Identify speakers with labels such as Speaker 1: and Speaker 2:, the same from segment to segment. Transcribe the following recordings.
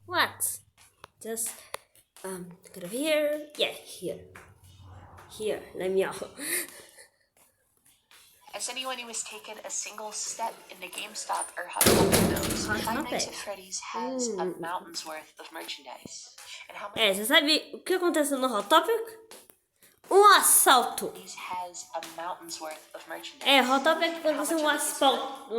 Speaker 1: What? Just go over here. Yeah, here. Here. Let me out.
Speaker 2: As anyone who has taken a single step into GameStop or Hot Topic knows, Five Nights at Freddy's has a mountain's worth of merchandise. And how much
Speaker 1: você sabe o que aconteceu no Hot Topic? Assalto.
Speaker 2: Has a mountain's worth of merchandise.
Speaker 1: Hot Topic pode ser assalto.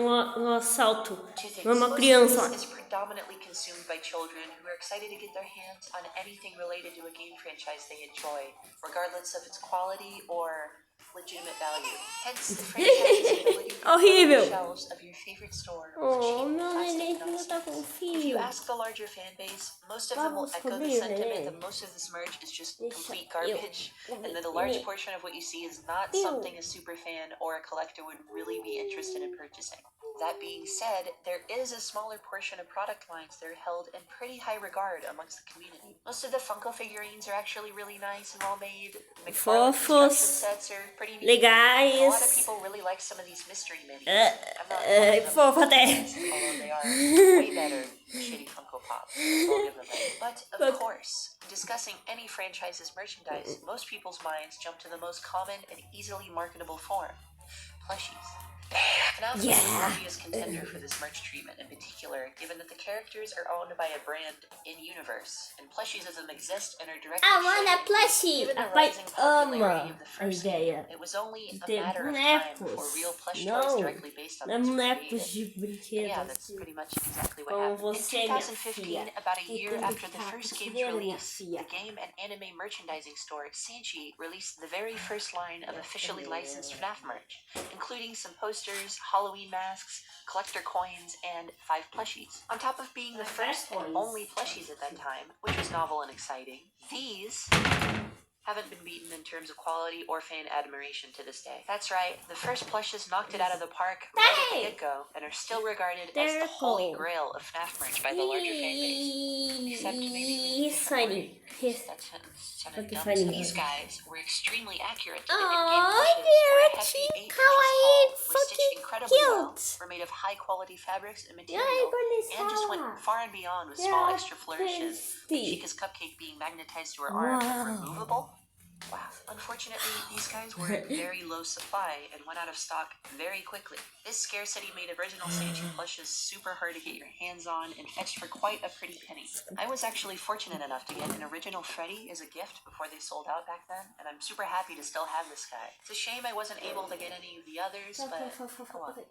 Speaker 1: Não é uma criança.
Speaker 2: Is predominantly consumed by children who are excited to get their hands on anything related to a game franchise they enjoy, regardless of its quality or legitimate value. Hence, the franchise's ability to fill the shelves of your favorite store with cheap plastic nonsense. If you ask the larger fan base, most of them will echo the sentiment that most of this merch is just complete garbage, and that a large portion of what you see is not something a super fan or a collector would really be interested in purchasing. That being said, there is a smaller portion of product lines that are held in pretty high regard amongst the community. Most of the Funko figurines are actually really nice and well made. McFarlane construction sets are pretty neat.
Speaker 1: Legais.
Speaker 2: A lot of people really like some of these mystery minis. I'm not although they are way better than shitty Funko Pops. We'll give them that. But of course, discussing any franchise's merchandise, most people's minds jump to the most common and easily marketable form: plushies. FNAF is an obvious contender for this merch treatment in particular, given that the characters are owned by a brand in-universe, and plushies as them exist and are directly
Speaker 1: plushie.
Speaker 2: Given the rising popularity of the first game, it was only a matter of time before real plush toys directly based on this were created. Yeah, that's pretty much exactly what happened. In 2015, about a year after the first game's release, the game and anime merchandising store Sanchi released the very first line of officially licensed FNAF merch, including some posters, Halloween masks, collector coins, and 5 plushies. On top of being the first and only plushies at that time, which was novel and exciting, these haven't been beaten in terms of quality or fan admiration to this day. That's right, the first plushes knocked it out of the park right at the get-go and are still regarded as the holy grail of FNAF merch by the larger fan base. Except maybe these guys were extremely accurate.
Speaker 1: They're cute, kawaii, fucking cute.
Speaker 2: Were made of high-quality fabrics and material, and just went far and beyond with small extra flourishes, like Chica's Cupcake being magnetized to her arm and removable. Wow. Unfortunately, these guys were in very low supply and went out of stock very quickly. This scarcity made original Sanchi plushes super hard to get your hands on and fetched for quite a pretty penny. I was actually fortunate enough to get an original Freddy as a gift before they sold out back then, and I'm super happy to still have this guy. It's a shame I wasn't able to get any of the others,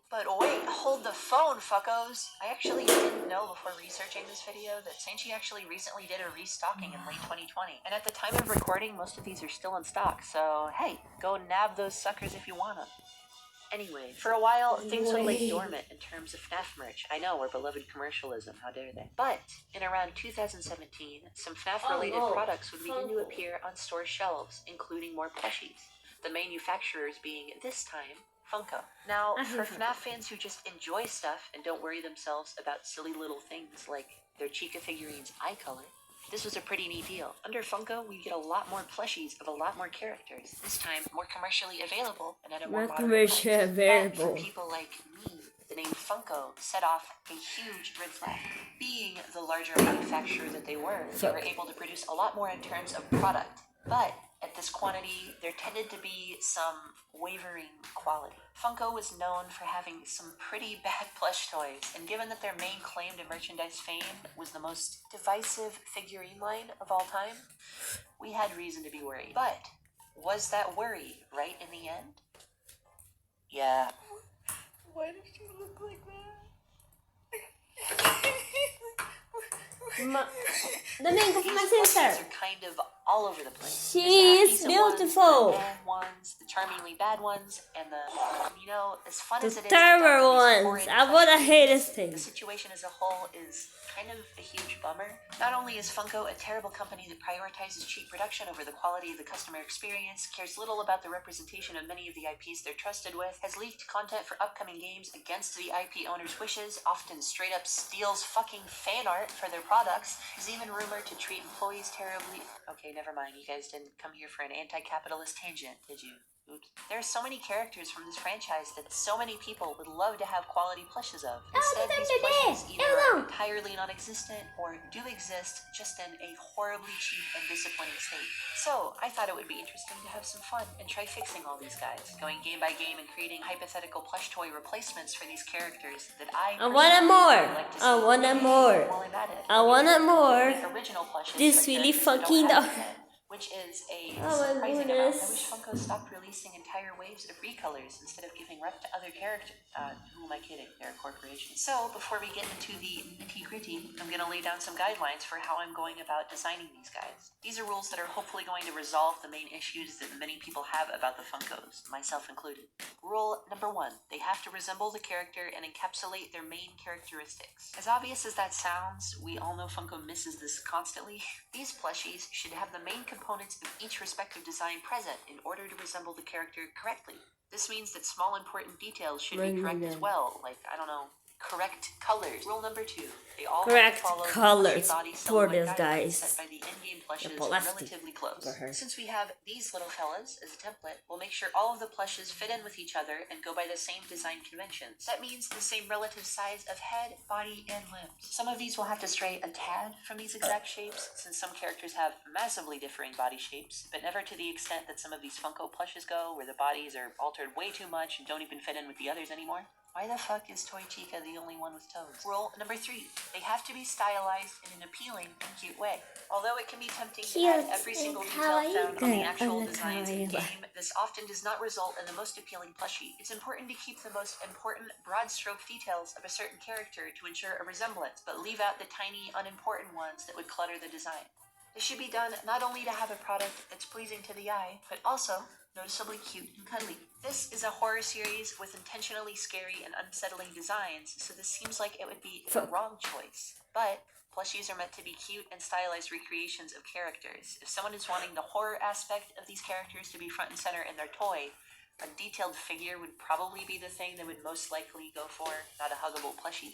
Speaker 2: but wait, hold the phone, fuckos! I actually didn't know before researching this video that Sanchi actually recently did a restocking in late 2020, and at the time of recording, most of these are still in stock, so hey, go nab those suckers if you want them. Anyway, for a while, things were like dormant in terms of FNAF merch. I know, our beloved commercialism, how dare they. But, in around 2017, some FNAF-related products would begin to appear on store shelves, including more plushies. The manufacturers being, this time, Funko. Now, for FNAF fans who just enjoy stuff and don't worry themselves about silly little things like their Chica figurines' eye color, this was a pretty neat deal. Under Funko, we get a lot more plushies of a lot more characters. This time, more commercially available and at a more modern price. But for people like me, the name Funko set off a huge red flag. Being the larger manufacturer that they were able to produce a lot more in terms of product. But at this quantity, there tended to be some wavering quality. Funko was known for having some pretty bad plush toys, and given that their main claim to merchandise fame was the most divisive figurine line of all time, we had reason to be worried. But was that worry right in the end? Yeah. Why does she look like that?
Speaker 1: Domingo, for my sister.
Speaker 2: Are kind of all over the place.
Speaker 1: She's beautiful.
Speaker 2: The bad ones, the charmingly bad ones, and the, as fun as it is,
Speaker 1: terrible ones. I would hate this thing.
Speaker 2: The situation as a whole is kind of a huge bummer. Not only is Funko a terrible company that prioritizes cheap production over the quality of the customer experience, cares little about the representation of many of the IPs they're trusted with, has leaked content for upcoming games against the IP owner's wishes, often straight up steals fucking fan art for their products, is even rumored to treat employees terribly. Okay, never mind. You guys didn't come here for an anti-capitalist tangent, did you? Oops. There are so many characters from this franchise that so many people would love to have quality plushes of. Instead, these plushes either are entirely non-existent or do exist, just in a horribly cheap and disappointing state. So, I thought it would be interesting to have some fun and try fixing all these guys, going game by game and creating hypothetical plush toy replacements for these characters that I
Speaker 1: want it more.
Speaker 2: Like to see.
Speaker 1: I want it more.
Speaker 2: While I'm at it,
Speaker 1: I want it more.
Speaker 2: Original plushes
Speaker 1: This
Speaker 2: for
Speaker 1: really
Speaker 2: characters that
Speaker 1: fucking
Speaker 2: don't have it yet, which is a
Speaker 1: Oh my
Speaker 2: surprising amount.
Speaker 1: goodness.
Speaker 2: I wish Funko stopped releasing entire waves of recolors instead of giving rep to other characters. Who am I kidding? They're a corporation. So, before we get into the nitty-gritty, I'm going to lay down some guidelines for how I'm going about designing these guys. These are rules that are hopefully going to resolve the main issues that many people have about the Funkos, myself included. Rule number 1. They have to resemble the character and encapsulate their main characteristics. As obvious as that sounds, we all know Funko misses this constantly. These plushies should have the main components of each respective design present in order to resemble the character correctly. This means that small important details should be correct as well, like, I don't know, correct colors. Rule number 2. They all
Speaker 1: Correct
Speaker 2: have to follow
Speaker 1: colors
Speaker 2: the body
Speaker 1: for
Speaker 2: silhouette
Speaker 1: this,
Speaker 2: guidelines
Speaker 1: guys.
Speaker 2: set by the in-game plushes
Speaker 1: plastic
Speaker 2: relatively close.
Speaker 1: for her.
Speaker 2: Since we have these little fellas as a template, we'll make sure all of the plushes fit in with each other and go by the same design conventions. That means the same relative size of head, body, and limbs. Some of these will have to stray a tad from these exact shapes, since some characters have massively differing body shapes, but never to the extent that some of these Funko plushes go, where the bodies are altered way too much and don't even fit in with the others anymore. Why the fuck is Toy Chica the only one with toes? Rule number 3. They have to be stylized in an appealing and cute way. Although it can be tempting to add every single detail found on the actual designs in game, this often does not result in the most appealing plushie. It's important to keep the most important broad stroke details of a certain character to ensure a resemblance, but leave out the tiny, unimportant ones that would clutter the design. This should be done not only to have a product that's pleasing to the eye, but also noticeably cute and cuddly. This is a horror series with intentionally scary and unsettling designs, so this seems like it would be the wrong choice. But plushies are meant to be cute and stylized recreations of characters. If someone is wanting the horror aspect of these characters to be front and center in their toy, a detailed figure would probably be the thing they would most likely go for, not a huggable plushie.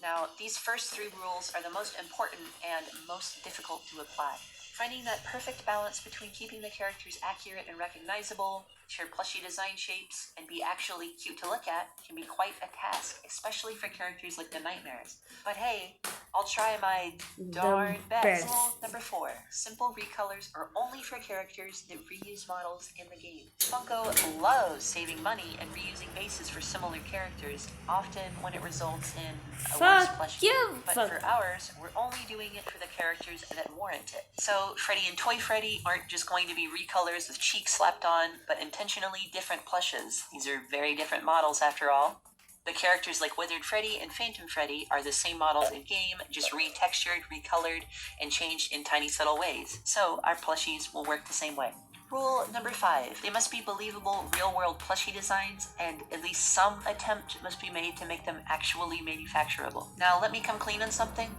Speaker 2: Now, these first 3 rules are the most important and most difficult to apply. Finding that perfect balance between keeping the characters accurate and recognizable, share plushie design shapes, and be actually cute to look at can be quite a task, especially for characters like the Nightmares. But hey, I'll try my darn best. Rule number 4. Simple recolors are only for characters that reuse models in the game. Funko loves saving money and reusing bases for similar characters, often when it results in a worse plushie. But for ours, we're only doing it for the characters that warrant it. So Freddy and Toy Freddy aren't just going to be recolors with cheeks slapped on, but intentionally different plushes. These are very different models after all. The characters like Withered Freddy and Phantom Freddy are the same models in game, just retextured, recolored, and changed in tiny subtle ways. So our plushies will work the same way. Rule number 5. They must be believable real-world plushie designs, and at least some attempt must be made to make them actually manufacturable. Now let me come clean on something.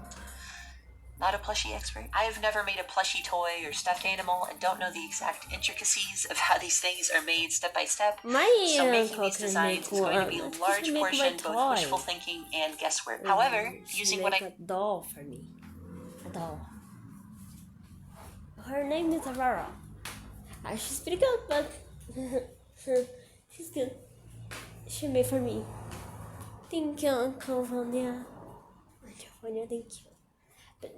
Speaker 2: Not a plushie expert. I've never made a plushie toy or stuffed animal and don't know the exact intricacies of how these things are made step by step. So making these designs is going to be a large portion both wishful thinking and guesswork. However, using what
Speaker 1: a doll for me. A doll. Her name is Aurora. She's pretty good, but she's good. She made for me. Thank you, Uncle Vanya. Thank you. But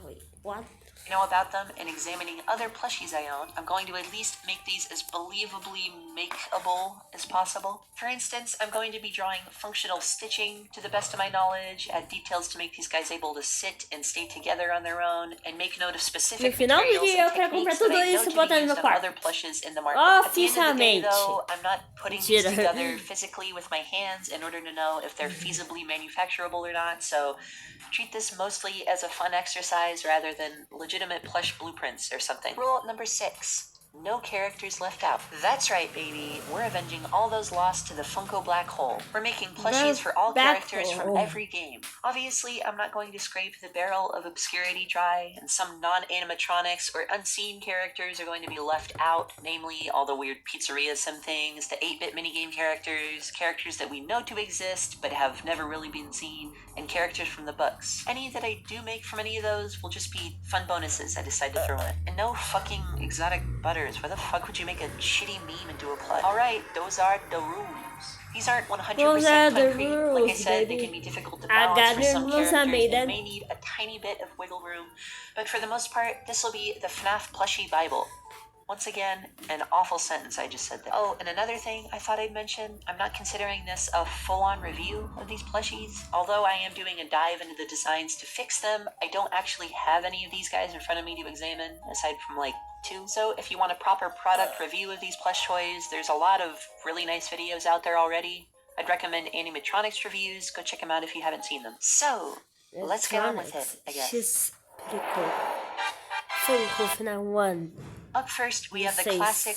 Speaker 1: wait, what?
Speaker 2: Know about them and examining other plushies I own, I'm going to at least make these as believably makeable as possible. For instance, I'm going to be drawing functional stitching to the best of my knowledge, add details to make these guys able to sit and stay together on their own, and make note of specific materials and techniques that I know to be used on other plushes in the market. At the end of the day, though, I'm not putting these together physically with my hands in order to know if they're feasibly manufacturable or not, so treat this mostly as a fun exercise rather than legitimate plush blueprints or something. Rule number 6. No characters left out. That's right, baby. We're avenging all those lost to the Funko black hole. We're making plushies for all characters from every game. Obviously, I'm not going to scrape the barrel of obscurity dry, and some non-animatronics or unseen characters are going to be left out, namely all the weird pizzeria sim things, the 8-bit minigame characters, characters that we know to exist but have never really been seen, and characters from the books. Any that I do make from any of those will just be fun bonuses I decide to throw in. And no fucking exotic Butters, why the fuck would you make a shitty meme into a plush? Alright, those are the rules. These aren't 100%
Speaker 1: Those are the
Speaker 2: concrete.
Speaker 1: rules,
Speaker 2: Like I said,
Speaker 1: baby.
Speaker 2: they can be difficult to
Speaker 1: I
Speaker 2: balance
Speaker 1: got
Speaker 2: for
Speaker 1: the
Speaker 2: some
Speaker 1: rules, I
Speaker 2: characters
Speaker 1: made
Speaker 2: and
Speaker 1: them.
Speaker 2: may need a tiny bit of wiggle room. But for the most part, this will be the FNAF plushie Bible. Once again, an awful sentence I just said there. Oh, and another thing I thought I'd mention, I'm not considering this a full-on review of these plushies. Although I am doing a dive into the designs to fix them, I don't actually have any of these guys in front of me to examine, aside from like 2. So if you want a proper product review of these plush toys, there's a lot of really nice videos out there already. I'd recommend Animatronics reviews, go check them out if you haven't seen them. So, let's get on with it, I guess.
Speaker 1: She's pretty cool. Funko FNAF 1.
Speaker 2: Up first, we have the classic.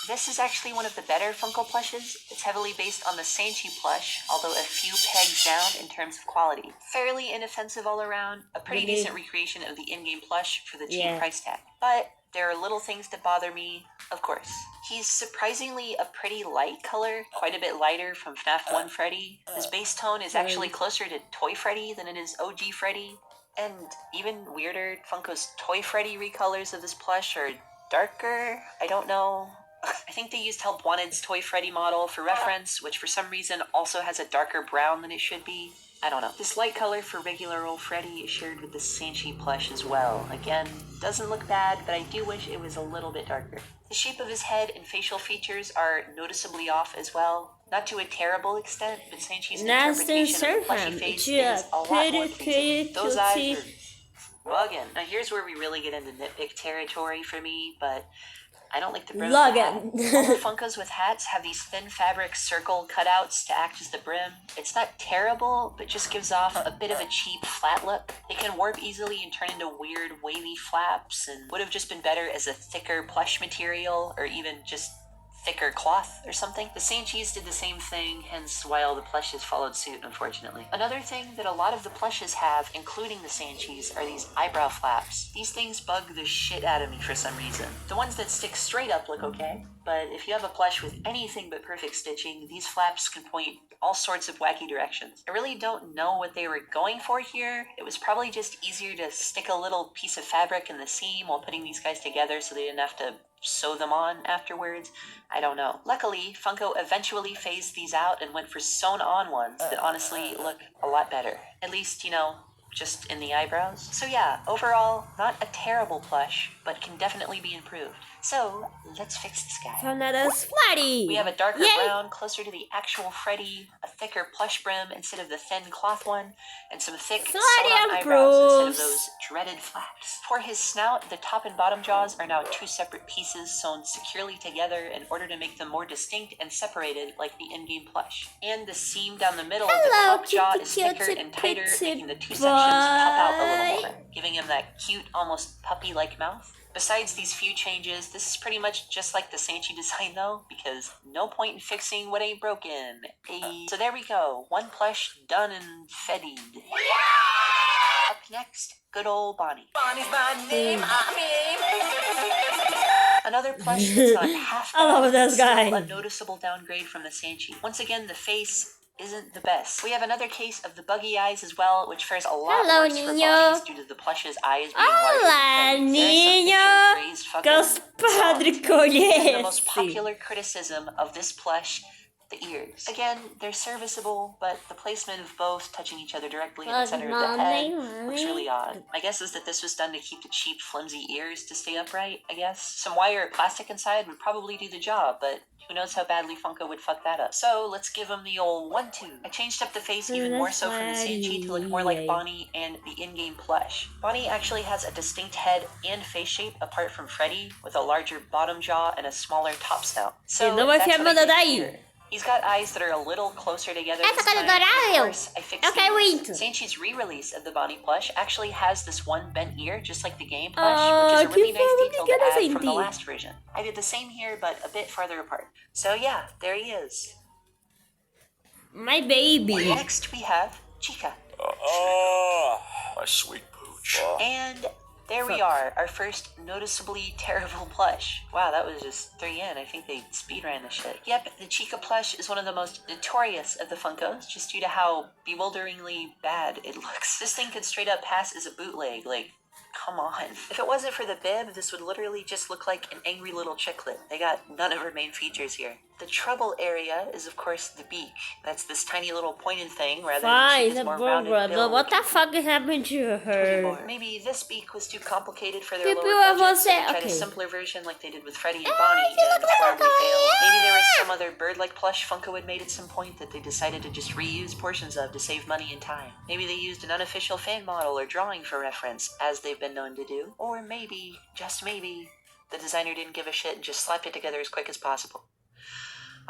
Speaker 2: This is actually one of the better Funko plushes. It's heavily based on the Sanchi plush, although a few pegs down in terms of quality. Fairly inoffensive all around, a pretty decent recreation of the in-game plush for the cheap price tag. But there are little things that bother me, of course. He's surprisingly a pretty light color, quite a bit lighter from FNAF 1 Freddy. His base tone is actually closer to Toy Freddy than it is OG Freddy. And even weirder, Funko's Toy Freddy recolors of this plush are darker. I don't know. I think they used Help Wanted's Toy Freddy model for reference, which for some reason also has a darker brown than it should be. I don't know. This light color for regular old Freddy is shared with the Sanchi plush as well. Again, doesn't look bad, but I do wish it was a little bit darker. The shape of his head and facial featers are noticeably off as well. Not to a terrible extent, but Sanchi's interpretation of the plushy face is a lot more pleasing. Those eyes are bugging. Now here's where we really get into nitpick territory for me, but I don't like the brim. All the Funkos with hats have these thin fabric circle cutouts to act as the brim. It's not terrible, but just gives off a bit of a cheap flat look. They can warp easily and turn into weird wavy flaps, and would have just been better as a thicker plush material, or even just thicker cloth or something. The Sanchis did the same thing, hence why all the plushes followed suit, unfortunately. Another thing that a lot of the plushes have, including the Sanchis, are these eyebrow flaps. These things bug the shit out of me for some reason. The ones that stick straight up look okay, but if you have a plush with anything but perfect stitching, these flaps can point all sorts of wacky directions. I really don't know what they were going for here. It was probably just easier to stick a little piece of fabric in the seam while putting these guys together so they didn't have to sew them on afterwards. I don't know. Luckily, Funko eventually phased these out and went for sewn-on ones that honestly look a lot better. At least, you know, just in the eyebrows. So yeah, overall, not a terrible plush, but can definitely be improved. So, let's fix this guy.
Speaker 1: Freddy!
Speaker 2: We have a darker brown, closer to the actual Freddy, a thicker plush brim instead of the thin cloth one, and some thick, sewn-on eyebrows instead of those dreaded flaps. For his snout, the top and bottom jaws are now 2 separate pieces sewn securely together in order to make them more distinct and separated like the in-game plush. And the seam down the middle of the top jaw is thicker and tighter, making the 2 sections pop out a little more, giving him that cute, almost puppy-like mouth. Besides these few changes, this is pretty much just like the Sanchi design though, because no point in fixing what ain't broken. So there we go, 1 plush done and fedied. Yeah! Up next, good old Bonnie. Bonnie's my name, Another plush that's not half bad, still a noticeable downgrade from the Sanchi. Once again, the face isn't the best. We have another case of the buggy eyes as well, which fares a lot worse for bodies due to the plush's eyes being larger. The most popular criticism of this plush, the ears. Again, they're serviceable, but the placement of both touching each other directly in the center of the head looks really odd. My guess is that this was done to keep the cheap, flimsy ears to stay upright, I guess. Some wire or plastic inside would probably do the job, but who knows how badly Funko would fuck that up. So let's give him the old 1-2. I changed up the face even more so from the Sanchi to look more like Bonnie and the in-game plush. Bonnie actually has a distinct head and face shape apart from Freddy, with a larger bottom jaw and a smaller top snout. So that's what I did here. He's got eyes that are a little closer together this time. Of course, I fixed these. Sanchi's re-release of the Bonnie plush actually has this one bent ear, just like the game plush, which is a really nice detail to add from the last version. I did the same here, but a bit farther apart. So yeah, there he is.
Speaker 1: My baby.
Speaker 2: Next we have Chica.
Speaker 3: My sweet pooch.
Speaker 2: And there we are, our first noticeably terrible plush. Wow, that was just 3 in. I think they speedran this shit. Yep, the Chica plush is one of the most notorious of the Funkos, just due to how bewilderingly bad it looks. This thing could straight up pass as a bootleg. Like, Come on. If it wasn't for the bib, this would literally just look like an angry little chicklet. They got none of her main features here. The trouble area is, of course, the beak. That's this tiny little pointed thing rather than Chica's more rounded bill.
Speaker 1: What the fuck happened to her?
Speaker 2: Maybe this beak was too complicated for their lower budget, so they tried a simpler version like they did with Freddy and Bonnie and horribly failed. Maybe there was some other bird-like plush Funko had made at some point that they decided to just reuse portions of to save money and time. Maybe they used an unofficial fan model or drawing for reference, as they've been known to do. Or maybe, just maybe, the designer didn't give a shit and just slapped it together as quick as possible.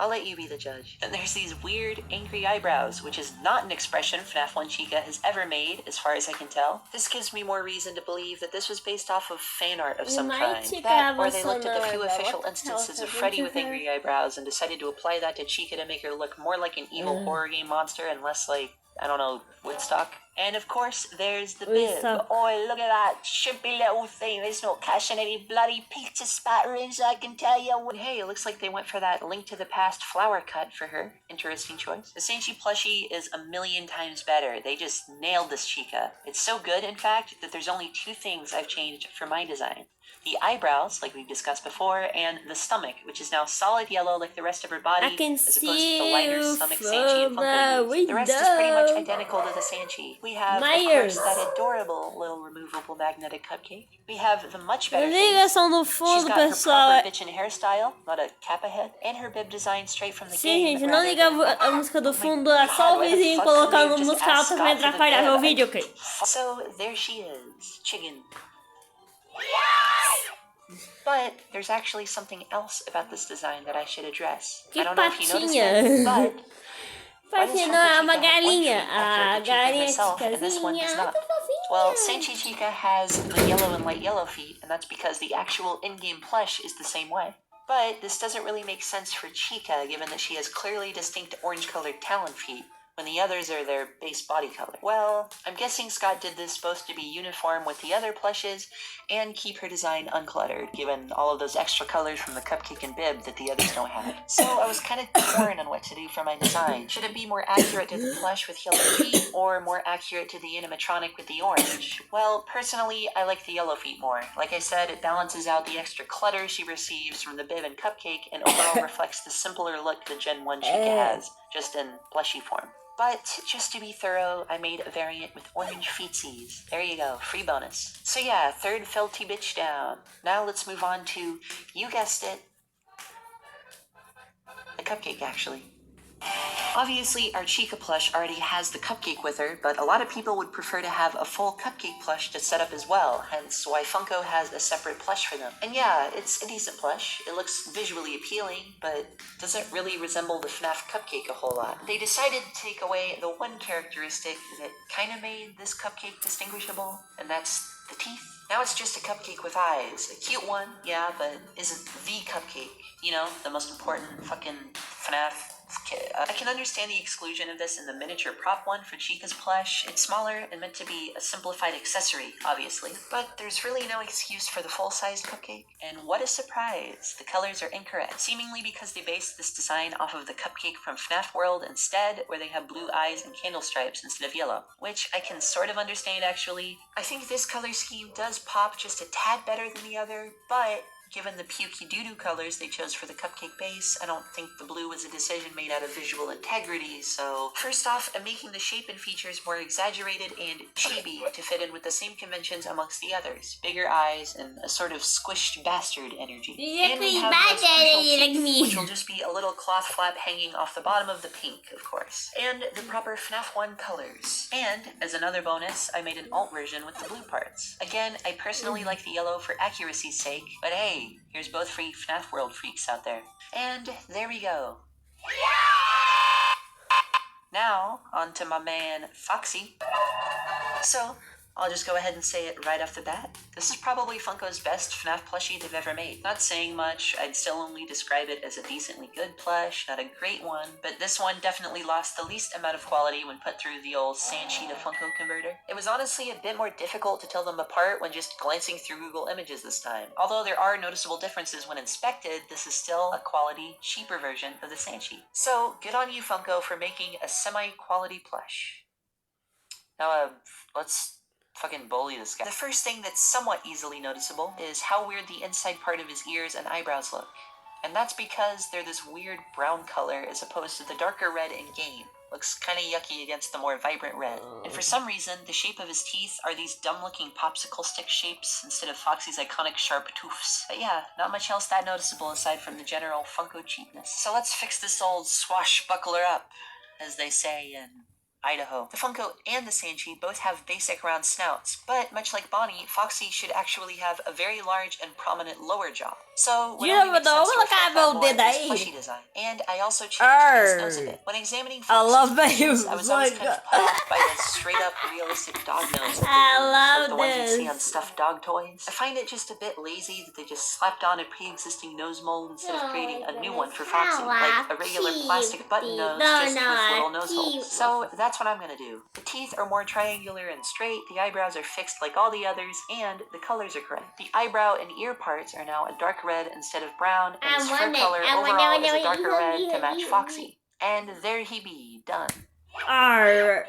Speaker 2: I'll let you be the judge. Then there's these weird, angry eyebrows, which is not an expression FNAF 1 Chica has ever made, as far as I can tell. This gives me more reason to believe that this was based off of fan art of some kind. That, or they looked at the few official instances of Freddy with angry eyebrows and decided to apply that to Chica to make her look more like an evil horror game monster and less like, I don't know, Woodstock. And of course, there's the bib. Oh, look at that chimpy little thing. There's no catching any bloody pizza spatterings, I can tell you. Hey, it looks like they went for that Link to the Past flower cut for her. Interesting choice. The Sanchi plushie is a million times better. They just nailed this Chica. It's so good, in fact, that there's only 2 things I've changed for my design. The eyebrows, like we've discussed before, and the stomach, which is now solid yellow like the rest of her body, as opposed to the lighter stomach Sanchi and Funko used. The rest is pretty much identical to the Sanchi. We have, of course, that adorable little removable magnetic cupcake. We have the much better face. She's got her proper bitchin' hairstyle, not a kappa head, and her bib design straight from the game.
Speaker 1: Gente, não liga a música do fundo, é só o vizinho colocando música alta pra me atrapalhar meu vídeo, ok?
Speaker 2: So, there she is, Chicken. But there's actually something else about this design that I should address. I don't know if you noticed it, but
Speaker 1: Patinha não é uma galinha. A galinha
Speaker 2: Chicazinha. Well, Sanchi Chica has the yellow and light yellow feet, and that's because the actual in-game plush is the same way. But this doesn't really make sense for Chica, given that she has clearly distinct orange-colored talon feet, when the others are their base body color. Well, I'm guessing Scott did this both to be uniform with the other plushes and keep her design uncluttered, given all of those extra colors from the cupcake and bib that the others don't have. So I was kind of torn on what to do for my design. Should it be more accurate to the plush with yellow feet, or more accurate to the animatronic with the orange? Well, personally, I like the yellow feet more. Like I said, it balances out the extra clutter she receives from the bib and cupcake, and overall reflects the simpler look the Gen 1 Chica has, just in plushy form. But, just to be thorough, I made a variant with orange feetsies. There you go, free bonus. So yeah, 3rd felty bitch down. Now let's move on to, you guessed it, the cupcake actually. Obviously, our Chica plush already has the cupcake with her, but a lot of people would prefer to have a full cupcake plush to set up as well, hence why Funko has a separate plush for them. And yeah, it's a decent plush. It looks visually appealing, but doesn't really resemble the FNAF cupcake a whole lot. They decided to take away the one characteristic that kind of made this cupcake distinguishable, and that's the teeth. Now it's just a cupcake with eyes. A cute one, yeah, but isn't the cupcake. You know, the most important fucking FNAF. I can understand the exclusion of this in the miniature prop one for Chica's plush. It's smaller and meant to be a simplified accessory, obviously. But there's really no excuse for the full-sized cupcake. And what a surprise! The colors are incorrect, seemingly because they based this design off of the cupcake from FNAF World instead, where they have blue eyes and candle stripes instead of yellow. Which I can sort of understand, actually. I think this color scheme does pop just a tad better than the other, but given the pukey doo-doo colors they chose for the cupcake base, I don't think the blue was a decision made out of visual integrity, so... First off, I'm making the shape and features more exaggerated and chibi to fit in with the same conventions amongst the others. Bigger eyes and a sort of squished bastard energy. And we have those crucial teeth, which will just be a little cloth flap hanging off the bottom of the pink, of course. And the proper FNAF 1 colors. And, as another bonus, I made an alt version with the blue parts. Again, I personally like the yellow for accuracy's sake, but hey, here's both for you FNAF World freaks out there. And there we go. Now, on to my man, Foxy. So, I'll just go ahead and say it right off the bat. This is probably Funko's best FNAF plushie they've ever made. Not saying much, I'd still only describe it as a decently good plush, not a great one, but this one definitely lost the least amount of quality when put through the old Sanchi to Funko converter. It was honestly a bit more difficult to tell them apart when just glancing through Google Images this time. Although there are noticeable differences when inspected, this is still a quality, cheaper version of the Sanchi. So, good on you Funko for making a semi-quality plush. Now, let's Fucking bully this guy. The first thing that's somewhat easily noticeable is how weird the inside part of his ears and eyebrows look. And that's because they're this weird brown color as opposed to the darker red in game. Looks kinda yucky against the more vibrant red. And for some reason, the shape of his teeth are these dumb-looking popsicle stick shapes instead of Foxy's iconic sharp toofs. But yeah, not much else that noticeable aside from the general Funko cheapness. So let's fix this old swashbuckler up, as they say in Idaho. The Funko and the Sanchi both have basic round snouts, but much like Bonnie, Foxy should actually have a very large and prominent lower jaw. So what makes sense to reflect that more is plushie design. And I also changed his nose a bit. When examining Foxy's plushies, I was always kind of put off by the straight up realistic dog nose like the ones you see on stuffed dog toys. I find it just a bit lazy that they just slapped on a pre-existing nose mold instead of creating a new one for Foxy, like a regular plastic button nose just with little nose holes. So that's what I'm gonna do. The teeth are more triangular and straight, the eyebrows are fixed like all the others, and the colors are correct. The eyebrow and ear parts are now a dark red instead of brown, and his fur color overall is a darker red to match Foxy. And there he be, done. But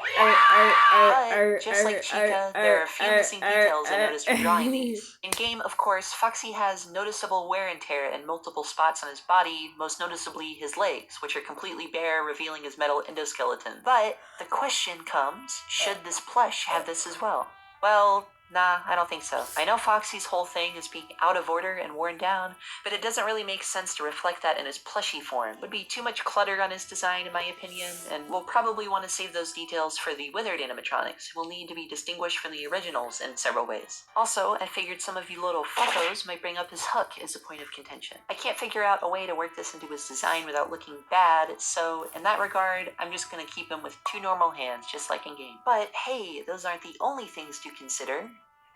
Speaker 2: just like Chica, there are a few missing details I noticed when drawing these. In game, of course, Foxy has noticeable wear and tear in multiple spots on his body, most noticeably his legs, which are completely bare, revealing his metal endoskeleton. But the question comes, should this plush have this as well? Well, nah, I don't think so. I know Foxy's whole thing is being out of order and worn down, but it doesn't really make sense to reflect that in his plushie form. Would be too much clutter on his design, in my opinion, and we'll probably want to save those details for the withered animatronics, who will need to be distinguished from the originals in several ways. Also, I figured some of you little fuckos might bring up his hook as a point of contention. I can't figure out a way to work this into his design without looking bad, so in that regard, I'm just gonna keep him with two normal hands, just like in game. But hey, those aren't the only things to consider.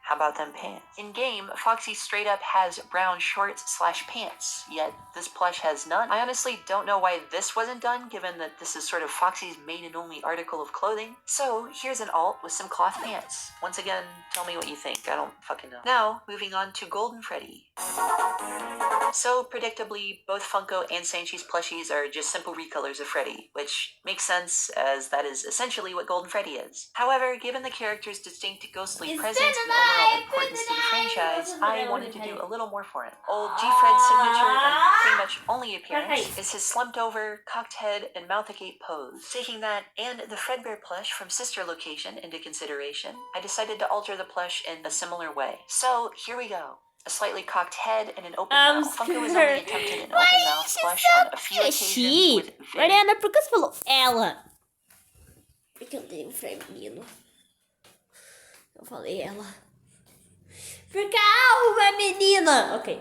Speaker 2: How about them pants? In game, Foxy straight up has brown shorts/pants, yet this plush has none. I honestly don't know why this wasn't done, given that this is sort of Foxy's main and only article of clothing. So here's an alt with some cloth pants. Once again, tell me what you think. I don't fucking know. Now, moving on to Golden Freddy. So, predictably, both Funko and Sanchi's plushies are just simple recolors of Freddy, which makes sense, as that is essentially what Golden Freddy is. However, given the character's distinct ghostly presence and overall importance to the franchise, I wanted to do a little more for him. Old G-Fred's signature and pretty much only appearance is his slumped over, cocked head, and mouth agape pose. Taking that and the Fredbear plush from Sister Location into consideration, I decided to alter the plush in a similar way. So, here we go. A slightly cocked head and an open mouth. Funko has only attempted an open mouth plush on a few occasions with
Speaker 1: Mariana, por que você falou ela? Porque eu tenho feminino. Eu falei ela. Porque uma menina. Ok.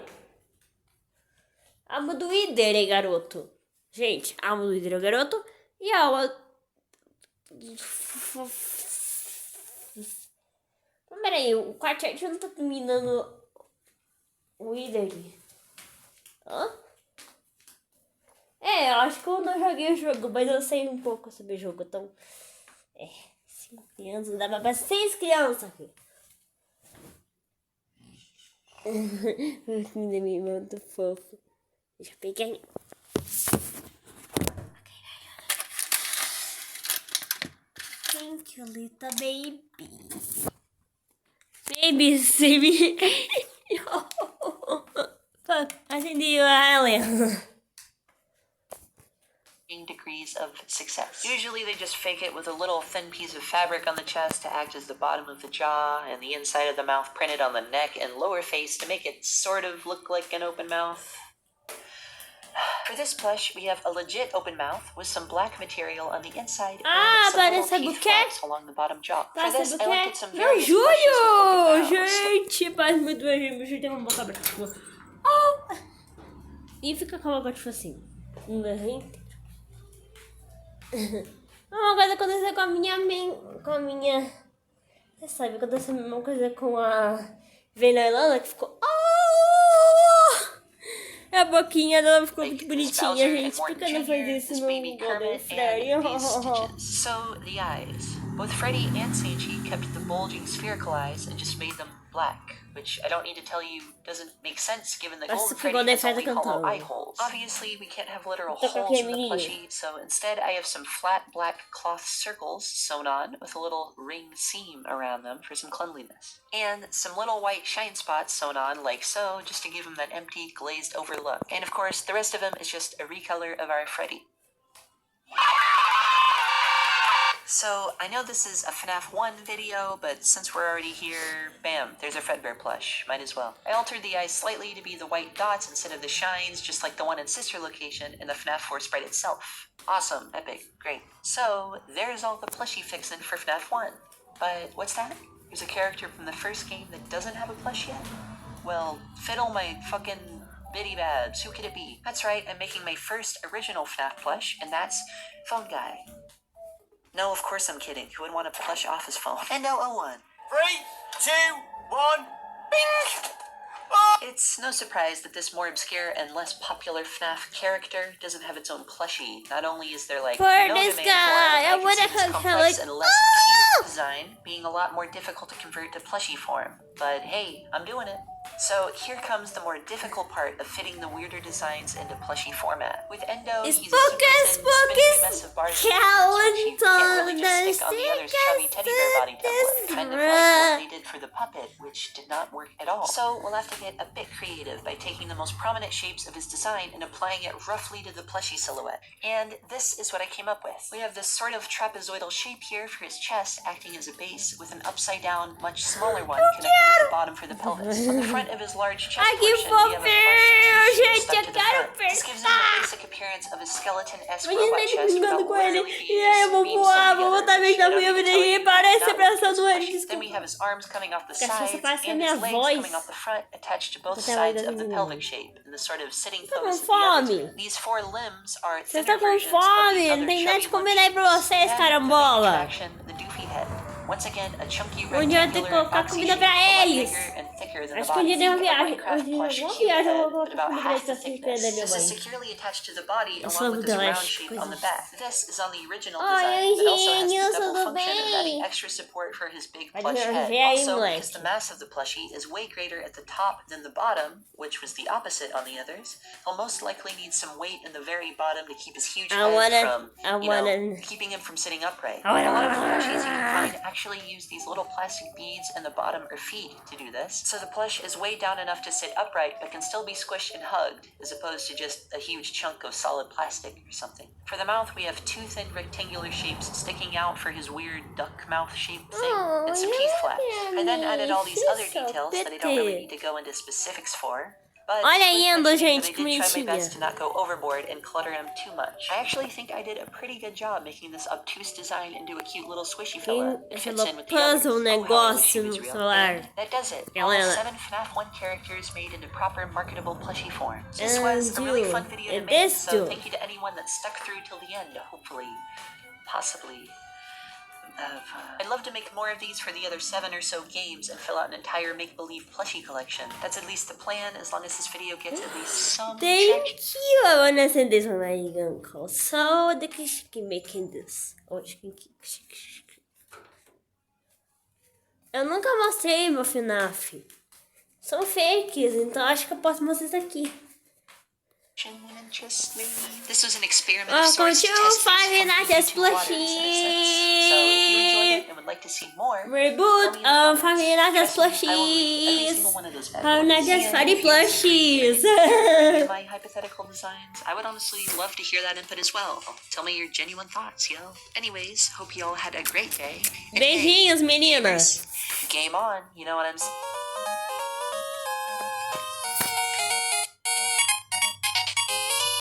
Speaker 1: Alma do líder é garoto. Gente, alma do líder é garoto. E a alma... Peraí, o quarteto não tá terminando... O líder. Hã? É, eu acho que eu não joguei o jogo, mas eu sei um pouco sobre o jogo, então... 5 crianças, dá pra 6 crianças aqui. O menino é muito fofo. Deixa eu pegar aí. Thank you, little baby. Baby. Acendi a Helena.
Speaker 2: Degrees of success. Usually they just fake it with a little thin piece of fabric on the chest to act as the bottom of the jaw, and the inside of the mouth printed on the neck and lower face to make it sort of look like an open mouth. For this plush, we have a legit open mouth with some black material on the inside and some little teeth flaps along the bottom jaw. For this, I looked at some various plushes with open mouths.
Speaker 1: Gente, faz muito bem, deixa eu ter uma boca aberta. Oh! E fica com a boca tipo assim. Um desenho inteiro. Uma coisa aconteceu com a minha... Você sabe, aconteceu a mesma coisa com a Venezuela, que ficou... A boquinha dela ficou muito bonitinha, gente. Por que não faz isso no Golden Freddy?
Speaker 2: So, the eyes. Both Freddy and Sanchi kept the bulging spherical eyes and just made them black, which I don't need to tell you doesn't make sense given that
Speaker 1: Nossa,
Speaker 2: Golden
Speaker 1: que igual
Speaker 2: Freddy has
Speaker 1: faz
Speaker 2: only
Speaker 1: a
Speaker 2: hollow
Speaker 1: cantar.
Speaker 2: eye holes. Obviously, we can't have literal
Speaker 1: Tô com
Speaker 2: holes in
Speaker 1: aquele
Speaker 2: the
Speaker 1: menino.
Speaker 2: plushie, so instead I have some flat black cloth circles sewn on with a little ring seam around them for some cleanliness. And some little white shine spots sewn on like so, just to give him that empty, glazed over look. And of course, the rest of him is just a recolor of our Freddy. So, I know this is a FNAF 1 video, but since we're already here, bam, there's a Fredbear plush. Might as well. I altered the eyes slightly to be the white dots instead of the shines, just like the one in Sister Location in the FNAF 4 sprite itself. Awesome, epic, great. So, there's all the plushie fixin' for FNAF 1. But what's that? There's a character from the first game that doesn't have a plush yet? Well, fiddle my fucking bitty babs, who could it be? That's right, I'm making my first original FNAF plush, and that's Phone Guy. No, of course I'm kidding. Who would want to plush off his phone? And 001.
Speaker 3: 3, 2, 1, bing!
Speaker 2: It's no surprise that this more obscure and less popular FNAF character doesn't have its own plushie. Not only is there like
Speaker 1: For
Speaker 2: no
Speaker 1: this
Speaker 2: demand
Speaker 1: guy, I
Speaker 2: for it,
Speaker 1: wanna
Speaker 2: I can see this
Speaker 1: hug her
Speaker 2: complex
Speaker 1: like,
Speaker 2: and less cute design being a lot more difficult to convert to plushie form. But hey, I'm doing it. So here comes the more difficult part of fitting the weirder designs into plushie format. With Endo, he's a super thin, spindly mess of bars and plushie. You can't really just stick on the other's chubby teddy bear body template, kind of like what they did for the puppet, which did not work at all. So we'll have to get a bit creative by taking the most prominent shapes of his design and applying it roughly to the plushie silhouette. And this is what I came up with. We have this sort of trapezoidal shape here for his chest, acting as a base, with an upside down, much smaller one connected at the bottom for the pelvis. On the front of his large chest portion, we have a plush tissue stuck to the front. This gives him the basic appearance of a skeleton-esque robot chest without literally being Then we have his arms coming off the sides and his legs coming off the front, attached to both sides of the pelvic shape in the sort of sitting pose of the others. These 4 limbs are
Speaker 1: Você
Speaker 2: thinner
Speaker 1: tá com
Speaker 2: versions of
Speaker 1: fome?
Speaker 2: the
Speaker 1: Não
Speaker 2: other
Speaker 1: tem nada
Speaker 2: chubby
Speaker 1: de comida aí pra
Speaker 2: ones.
Speaker 1: vocês,
Speaker 2: Then
Speaker 1: carambola.
Speaker 2: the main attraction, the doofy head. Once again, a chunky
Speaker 1: Um dia eu tenho que
Speaker 2: rectangular
Speaker 1: colocar
Speaker 2: boxy
Speaker 1: comida
Speaker 2: shape,
Speaker 1: pra
Speaker 2: a lot
Speaker 1: eles.
Speaker 2: bigger and thicker than the
Speaker 1: Acho que um
Speaker 2: body.
Speaker 1: dia eu
Speaker 2: Think of a
Speaker 1: viagem.
Speaker 2: Minecraft
Speaker 1: Hoje em
Speaker 2: plush
Speaker 1: dia eu vou
Speaker 2: cube
Speaker 1: viajar, eu
Speaker 2: head,
Speaker 1: vou
Speaker 2: but
Speaker 1: colocar
Speaker 2: about
Speaker 1: comida
Speaker 2: half
Speaker 1: pra
Speaker 2: the
Speaker 1: vocês
Speaker 2: thickness.
Speaker 1: da minha
Speaker 2: This is
Speaker 1: mãe.
Speaker 2: securely attached to the body
Speaker 1: Eu
Speaker 2: along
Speaker 1: sou
Speaker 2: with this
Speaker 1: das
Speaker 2: round shape on the
Speaker 1: coisas.
Speaker 2: back. This is on the original
Speaker 1: Oi,
Speaker 2: design, but also has the
Speaker 1: anjinhos,
Speaker 2: double
Speaker 1: tudo
Speaker 2: function of adding
Speaker 1: bem?
Speaker 2: extra support for his big
Speaker 1: Pode
Speaker 2: plush
Speaker 1: me
Speaker 2: head.
Speaker 1: ver aí,
Speaker 2: Also, because
Speaker 1: moleque.
Speaker 2: the mass of the plushie is way greater at the top than the bottom, which was the opposite on the others, he'll most likely need some weight in the very bottom to keep his huge head from, keeping him from sitting upright. A lot of the plushies you can find actually use these little plastic beads in the bottom or feet to do this, so the plush is way down enough to sit upright but can still be squished and hugged, as opposed to just a huge chunk of solid plastic or something. For the mouth, we have 2 thin rectangular shapes sticking out for his weird duck mouth shaped thing, and some teeth flaps. I then added all these other details that I don't really need to go into specifics for. But
Speaker 1: Olha
Speaker 2: it's
Speaker 1: aí,
Speaker 2: worth mentioning
Speaker 1: gente,
Speaker 2: that
Speaker 1: que
Speaker 2: I did try my
Speaker 1: bonitinha.
Speaker 2: best to not go overboard and clutter him too much. I actually think I did a pretty good job making this obtuse design into a cute little squishy fella. It fits in with the others.
Speaker 1: Puzzle
Speaker 2: Oh, how I wish he
Speaker 1: negócio
Speaker 2: was
Speaker 1: no
Speaker 2: real.
Speaker 1: celular.
Speaker 2: And that does it. All
Speaker 1: Galera.
Speaker 2: 7 FNAF 1 characters made into proper marketable plushie form. This was a really fun video to make,
Speaker 1: this
Speaker 2: so thank you to anyone that stuck through till the end. Hopefully, possibly. I'd love to make more of these for the other 7 or so games and fill out an entire make-believe plushie collection. That's at least the plan, as long as this video gets at least some
Speaker 1: Thank
Speaker 2: traction.
Speaker 1: you. I wanna send this one my uncle. So the keep making this. Eu nunca mostrei meu FNAF. São fakes, então acho que eu posso mostrar isso aqui.
Speaker 2: This was an experiment of sorts to
Speaker 1: Welcome to
Speaker 2: test
Speaker 1: Five
Speaker 2: these
Speaker 1: Nights at
Speaker 2: funky waters in a sense. So if you enjoyed it and would like to see more,
Speaker 1: Reboot
Speaker 2: tell me in the
Speaker 1: of Five
Speaker 2: comments.
Speaker 1: Nights
Speaker 2: Trust
Speaker 1: at
Speaker 2: me, I will read every
Speaker 1: Plushies.
Speaker 2: single one of those bad
Speaker 1: Five
Speaker 2: boys.
Speaker 1: Nights at
Speaker 2: And
Speaker 1: Freddy
Speaker 2: if you
Speaker 1: Plushies.
Speaker 2: any of my hypothetical designs, I would honestly love to hear that input as well. Tell me your genuine thoughts, yo. Anyways, hope you all had a great day. And hey,
Speaker 1: Beijinhos, meninas.
Speaker 2: game on, you know what I'm saying?